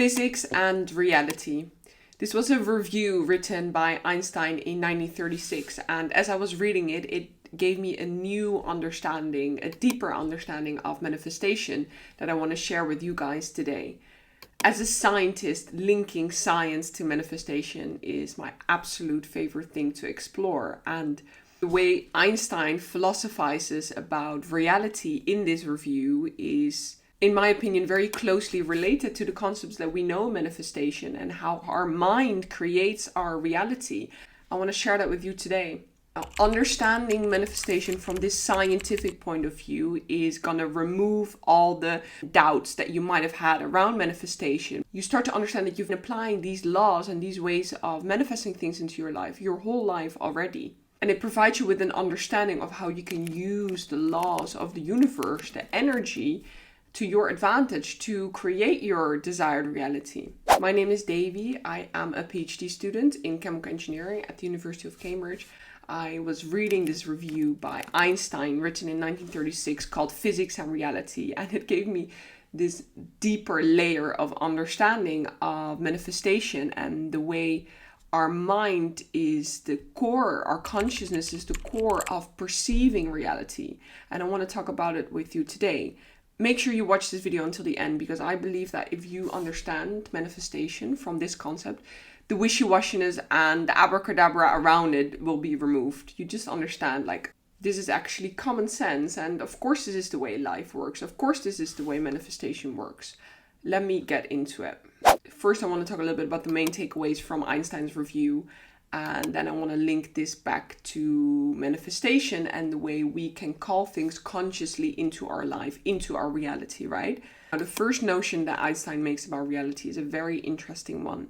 Physics and reality. This was a review written by Einstein in 1936, and as I was reading it, it gave me a new understanding, a deeper understanding of manifestation that I want to share with you guys today. As a scientist, linking science to manifestation is my absolute favorite thing to explore, and the way Einstein philosophizes about reality in this review is, in my opinion, very closely related to the concepts that we know manifestation and how our mind creates our reality. I want to share that with you today. Now, understanding manifestation from this scientific point of view is going to remove all the doubts that you might have had around manifestation. You start to understand that you've been applying these laws and these ways of manifesting things into your life, your whole life already. And it provides you with an understanding of how you can use the laws of the universe, the energy, to your advantage to create your desired reality. My name is Davy. I am a PhD student in chemical engineering at the University of Cambridge. I was reading this review by Einstein written in 1936 called Physics and Reality, and it gave me this deeper layer of understanding of manifestation and the way our mind is the core, our consciousness is the core of perceiving reality. And I want to talk about it with you today. Make sure you watch this video until the end, because I believe that if you understand manifestation from this concept, the wishy-washiness and the abracadabra around it will be removed. You just understand, like, this is actually common sense, and of course this is the way life works. Of course this is the way manifestation works. Let me get into it. First, I want to talk a little bit about the main takeaways from Einstein's review, and then I want to link this back to manifestation and the way we can call things consciously into our life, into our reality, right? Now, the first notion that Einstein makes about reality is a very interesting one,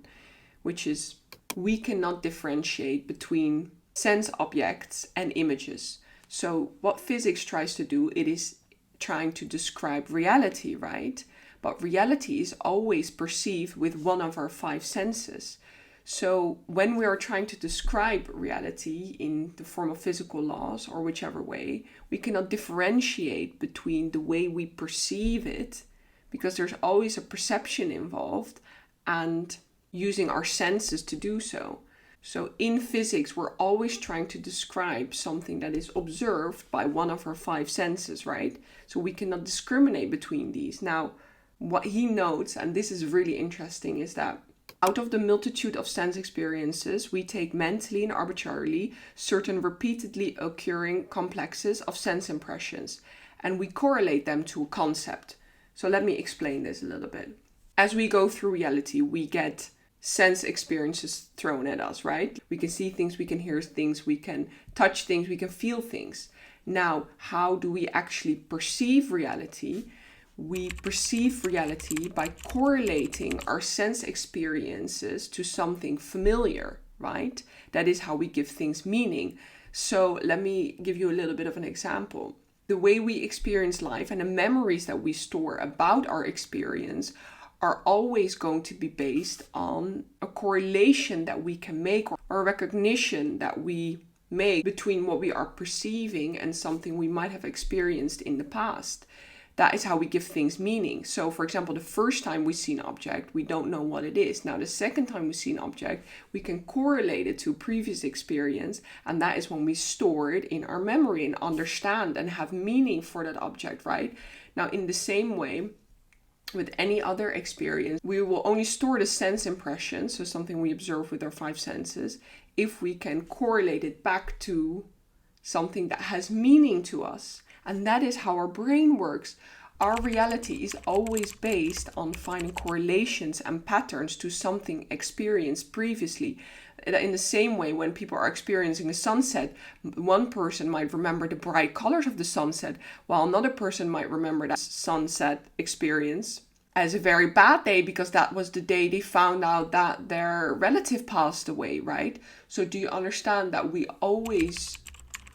which is we cannot differentiate between sense objects and images. So what physics tries to do, it is trying to describe reality, right? But reality is always perceived with one of our five senses. So when we are trying to describe reality in the form of physical laws or whichever way, we cannot differentiate between the way we perceive it, because there's always a perception involved, and using our senses to do so. So in physics, we're always trying to describe something that is observed by one of our five senses, right? So we cannot discriminate between these. Now, what he notes, and this is really interesting, is that out of the multitude of sense experiences, we take mentally and arbitrarily certain repeatedly occurring complexes of sense impressions, and we correlate them to a concept. So let me explain this a little bit. As we go through reality, we get sense experiences thrown at us, right? We can see things, we can hear things, we can touch things, we can feel things. Now, how do we actually perceive reality? We perceive reality by correlating our sense experiences to something familiar, right? That is how we give things meaning. So let me give you a little bit of an example. The way we experience life and the memories that we store about our experience are always going to be based on a correlation that we can make, or a recognition that we make between what we are perceiving and something we might have experienced in the past. That is how we give things meaning. So, for example, the first time we see an object, we don't know what it is. Now, the second time we see an object, we can correlate it to previous experience, and that is when we store it in our memory and understand and have meaning for that object, right? Now, in the same way, with any other experience, we will only store the sense impression, so something we observe with our five senses, if we can correlate it back to something that has meaning to us. And that is how our brain works. Our reality is always based on finding correlations and patterns to something experienced previously. In the same way, when people are experiencing the sunset, one person might remember the bright colors of the sunset, while another person might remember that sunset experience as a very bad day, because that was the day they found out that their relative passed away, right? So do you understand that we always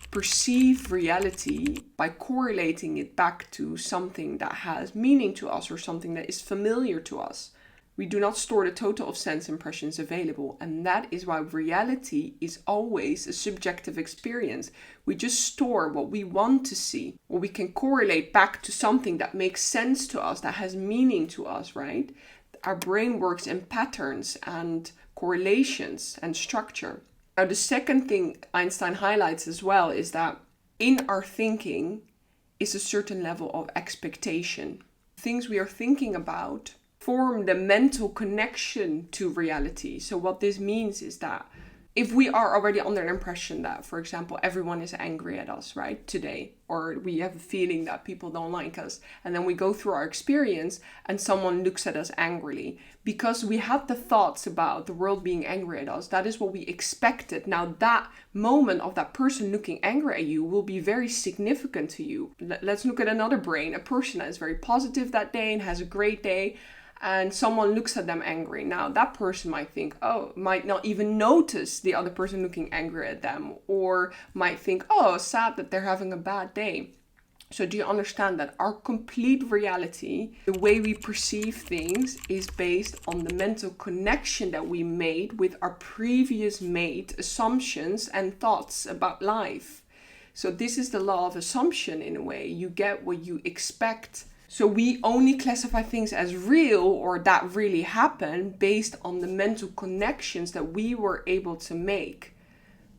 perceive reality by correlating it back to something that has meaning to us or something that is familiar to us? We do not store the total of sense impressions available, and that is why reality is always a subjective experience. We just store what we want to see, or we can correlate back to something that makes sense to us, that has meaning to us, right? Our brain works in patterns and correlations and structure. Now, the second thing Einstein highlights as well is that in our thinking is a certain level of expectation. Things we are thinking about form the mental connection to reality. So what this means is that if we are already under an impression that, for example, everyone is angry at us, right, today, or we have a feeling that people don't like us, and then we go through our experience and someone looks at us angrily, because we had the thoughts about the world being angry at us, that is what we expected. Now that moment of that person looking angry at you will be very significant to you. Let's look at another brain, a person that is very positive that day and has a great day, and someone looks at them angry. Now that person might think, might not even notice the other person looking angry at them, or might think, sad that they're having a bad day. So do you understand that our complete reality, the way we perceive things, is based on the mental connection that we made with our previous made assumptions and thoughts about life? So this is the law of assumption in a way. You get what you expect. So we only classify things as real or that really happened based on the mental connections that we were able to make,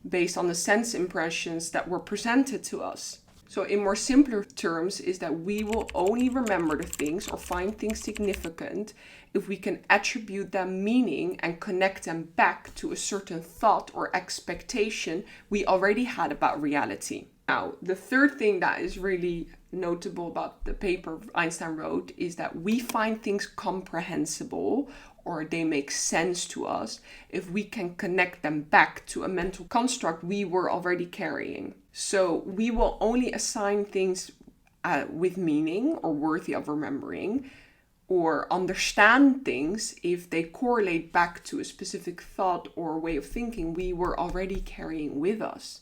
based on the sense impressions that were presented to us. So in more simpler terms is that we will only remember the things or find things significant if we can attribute them meaning and connect them back to a certain thought or expectation we already had about reality. Now, the third thing that is really notable about the paper Einstein wrote is that we find things comprehensible or they make sense to us if we can connect them back to a mental construct we were already carrying. So we will only assign things with meaning or worthy of remembering or understand things if they correlate back to a specific thought or way of thinking we were already carrying with us.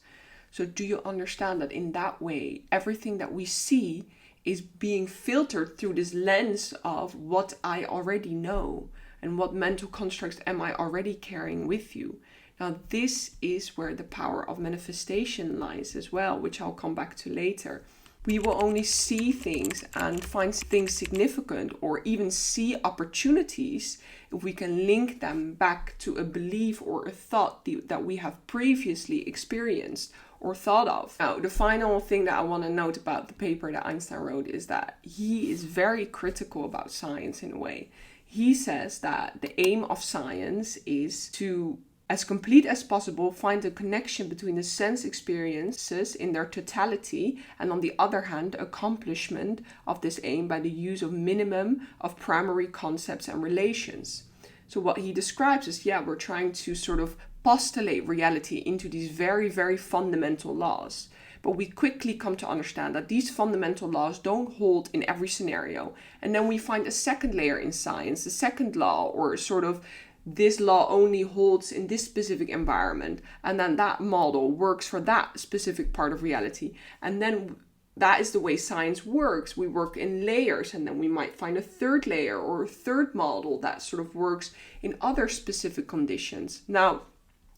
So do you understand that in that way, everything that we see is being filtered through this lens of what I already know and what mental constructs am I already carrying with you? Now, this is where the power of manifestation lies as well, which I'll come back to later. We will only see things and find things significant or even see opportunities if we can link them back to a belief or a thought that we have previously experienced or thought of. Now, the final thing that I want to note about the paper that Einstein wrote is that he is very critical about science in a way. He says that the aim of science is to, as complete as possible, find a connection between the sense experiences in their totality and, on the other hand, accomplishment of this aim by the use of minimum of primary concepts and relations. So what he describes is, we're trying to sort of postulate reality into these very, very fundamental laws. But we quickly come to understand that these fundamental laws don't hold in every scenario. And then we find a second layer in science, the second law, or sort of this law only holds in this specific environment. And then that model works for that specific part of reality. And then that is the way science works. We work in layers, and then we might find a third layer or a third model that sort of works in other specific conditions. Now,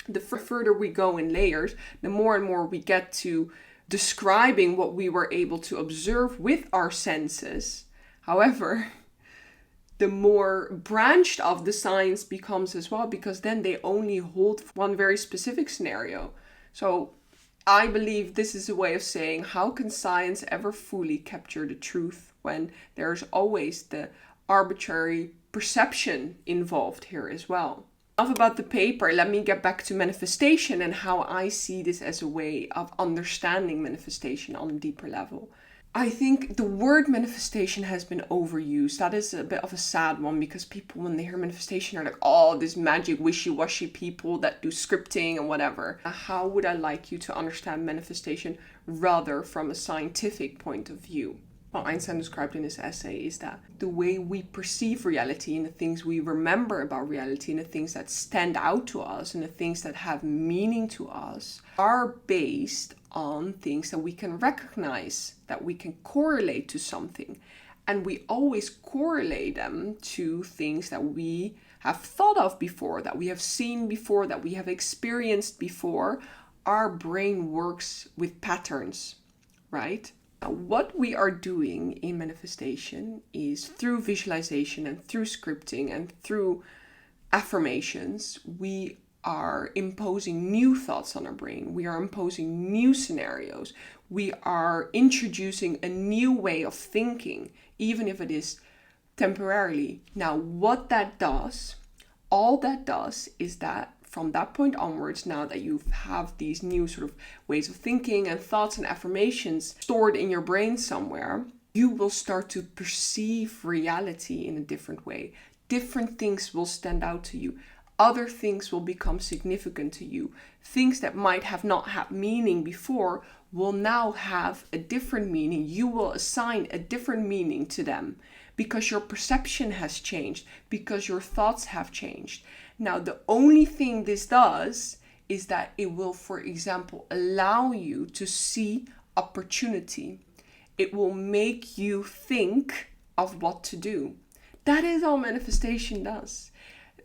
the further we go in layers, the more and more we get to describing what we were able to observe with our senses. However, the more branched of the science becomes as well, because then they only hold one very specific scenario. So I believe this is a way of saying, how can science ever fully capture the truth when there's always the arbitrary perception involved here as well? Enough about the paper. Let me get back to manifestation and how I see this as a way of understanding manifestation on a deeper level. I think the word manifestation has been overused. That is a bit of a sad one, because people, when they hear manifestation, are like, this magic wishy-washy people that do scripting and whatever. How would I like you to understand manifestation rather from a scientific point of view? What Einstein described in his essay is that the way we perceive reality and the things we remember about reality and the things that stand out to us and the things that have meaning to us are based on things that we can recognize, that we can correlate to something. And we always correlate them to things that we have thought of before, that we have seen before, that we have experienced before. Our brain works with patterns, right? Now, what we are doing in manifestation is through visualization and through scripting and through affirmations, we are imposing new thoughts on our brain. We are imposing new scenarios. We are introducing a new way of thinking, even if it is temporarily. Now, what that does, all that does is that from that point onwards, now that you have these new sort of ways of thinking and thoughts and affirmations stored in your brain somewhere, you will start to perceive reality in a different way. Different things will stand out to you. Other things will become significant to you. Things that might have not had meaning before will now have a different meaning. You will assign a different meaning to them because your perception has changed, because your thoughts have changed. Now, the only thing this does is that it will, for example, allow you to see opportunity. It will make you think of what to do. That is all manifestation does.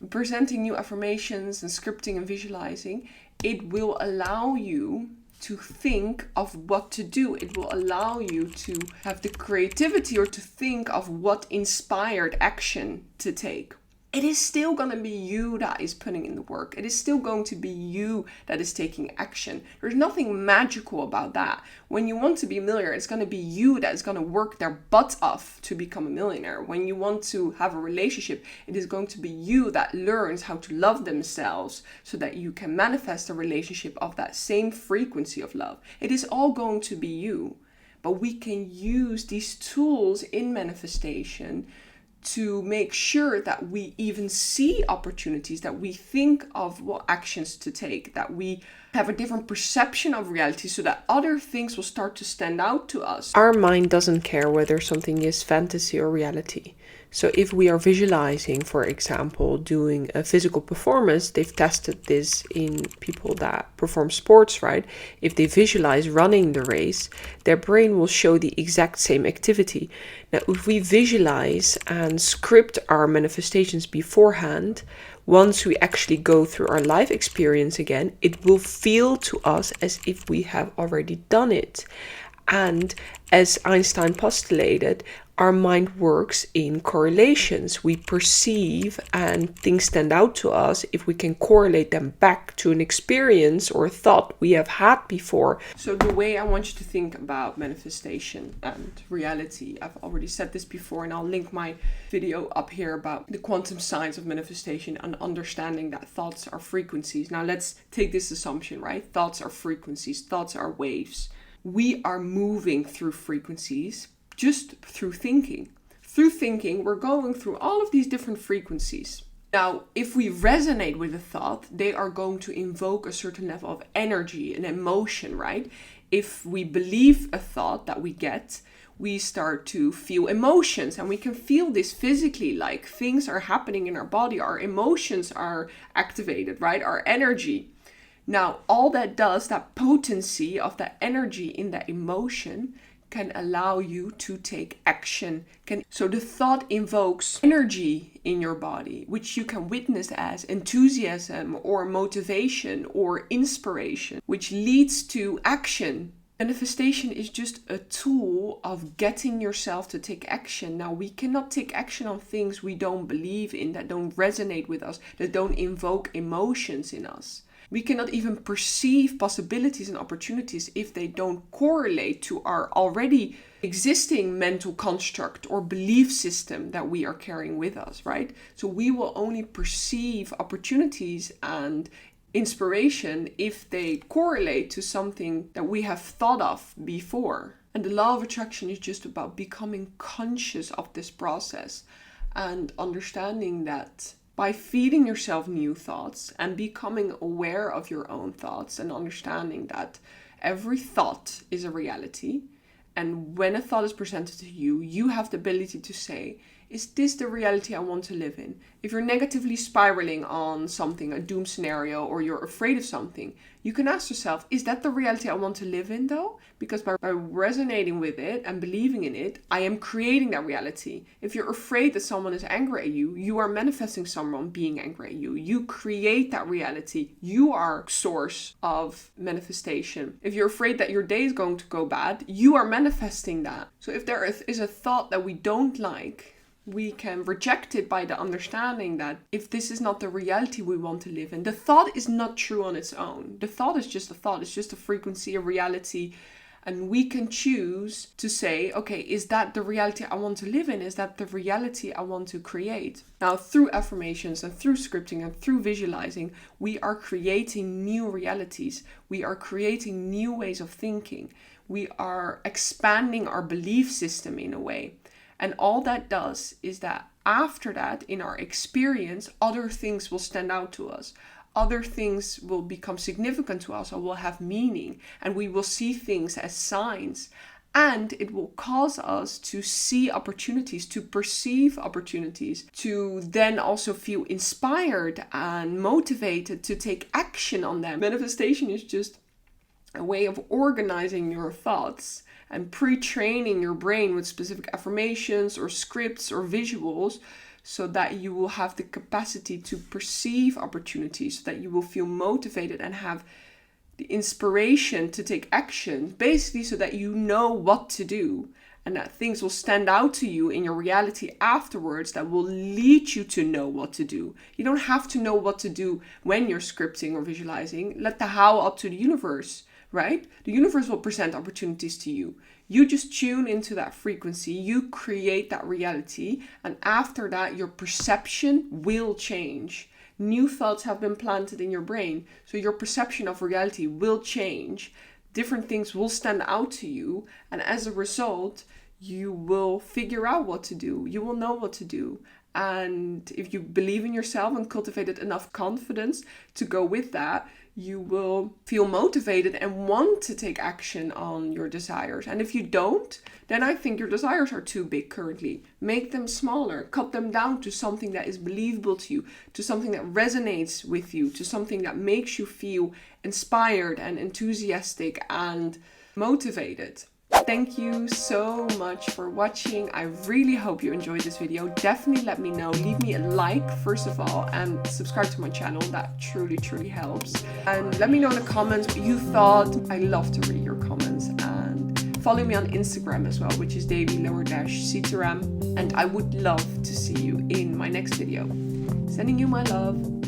Presenting new affirmations and scripting and visualizing, it will allow you to think of what to do. It will allow you to have the creativity or to think of what inspired action to take. It is still going to be you that is putting in the work. It is still going to be you that is taking action. There's nothing magical about that. When you want to be a millionaire, it's going to be you that is going to work their butt off to become a millionaire. When you want to have a relationship, it is going to be you that learns how to love themselves so that you can manifest a relationship of that same frequency of love. It is all going to be you. But we can use these tools in manifestation to make sure that we even see opportunities, that we think of what actions to take, that we have a different perception of reality so that other things will start to stand out to us. Our mind doesn't care whether something is fantasy or reality. So if we are visualizing, for example, doing a physical performance, they've tested this in people that perform sports, right? If they visualize running the race, their brain will show the exact same activity. Now, if we visualize and script our manifestations beforehand, once we actually go through our life experience again, it will feel to us as if we have already done it. And as Einstein postulated, our mind works in correlations. We perceive and things stand out to us if we can correlate them back to an experience or thought we have had before. So the way I want you to think about manifestation and reality, I've already said this before, and I'll link my video up here about the quantum science of manifestation and understanding that thoughts are frequencies. Now let's take this assumption, right? Thoughts are frequencies, thoughts are waves. We are moving through frequencies just through thinking. Through thinking, we're going through all of these different frequencies. Now, if we resonate with a thought, they are going to invoke a certain level of energy and emotion, right? If we believe a thought that we get, we start to feel emotions, and we can feel this physically, like things are happening in our body, our emotions are activated, right? Our energy. Now, all that does, that potency of that energy in that emotion, can allow you to take action. So the thought invokes energy in your body, which you can witness as enthusiasm or motivation or inspiration, which leads to action. Manifestation is just a tool of getting yourself to take action. Now, we cannot take action on things we don't believe in, that don't resonate with us, that don't invoke emotions in us. We cannot even perceive possibilities and opportunities if they don't correlate to our already existing mental construct or belief system that we are carrying with us, right? So we will only perceive opportunities and inspiration if they correlate to something that we have thought of before. And the law of attraction is just about becoming conscious of this process and understanding that by feeding yourself new thoughts and becoming aware of your own thoughts and understanding that every thought is a reality. And when a thought is presented to you, you have the ability to say, is this the reality I want to live in? If you're negatively spiraling on something, a doom scenario, or you're afraid of something, you can ask yourself, is that the reality I want to live in though? Because by resonating with it and believing in it, I am creating that reality. If you're afraid that someone is angry at you, you are manifesting someone being angry at you. You create that reality. You are source of manifestation. If you're afraid that your day is going to go bad, you are manifesting that. So if there is a thought that we don't like, we can reject it by the understanding that if this is not the reality we want to live in, the thought is not true on its own. The thought is just a thought. It's just a frequency, a reality. And we can choose to say, okay, is that the reality I want to live in? Is that the reality I want to create? Now, through affirmations and through scripting and through visualizing, we are creating new realities. We are creating new ways of thinking. We are expanding our belief system in a way. And all that does is that after that, in our experience, other things will stand out to us. Other things will become significant to us or will have meaning. And we will see things as signs. And it will cause us to see opportunities, to perceive opportunities, to then also feel inspired and motivated to take action on them. Manifestation is just a way of organizing your thoughts and pre-training your brain with specific affirmations or scripts or visuals so that you will have the capacity to perceive opportunities, so that you will feel motivated and have the inspiration to take action, basically so that you know what to do and that things will stand out to you in your reality afterwards that will lead you to know what to do. You don't have to know what to do when you're scripting or visualizing. Let the how up to the universe. Right? The universe will present opportunities to you. You just tune into that frequency, you create that reality, and after that, your perception will change. New thoughts have been planted in your brain, so your perception of reality will change. Different things will stand out to you, and as a result, you will figure out what to do. You will know what to do. And if you believe in yourself and cultivated enough confidence to go with that, you will feel motivated and want to take action on your desires. And if you don't, then I think your desires are too big currently. Make them smaller, cut them down to something that is believable to you, to something that resonates with you, to something that makes you feel inspired and enthusiastic and motivated. Thank you so much for watching. I really hope you enjoyed this video. Definitely let me know. Leave me a like, first of all, and subscribe to my channel. That truly helps. And let me know in the comments what you thought. I love to read your comments. And follow me on Instagram as well, which is Davy_Sitaram. And I would love to see you in my next video. Sending you my love.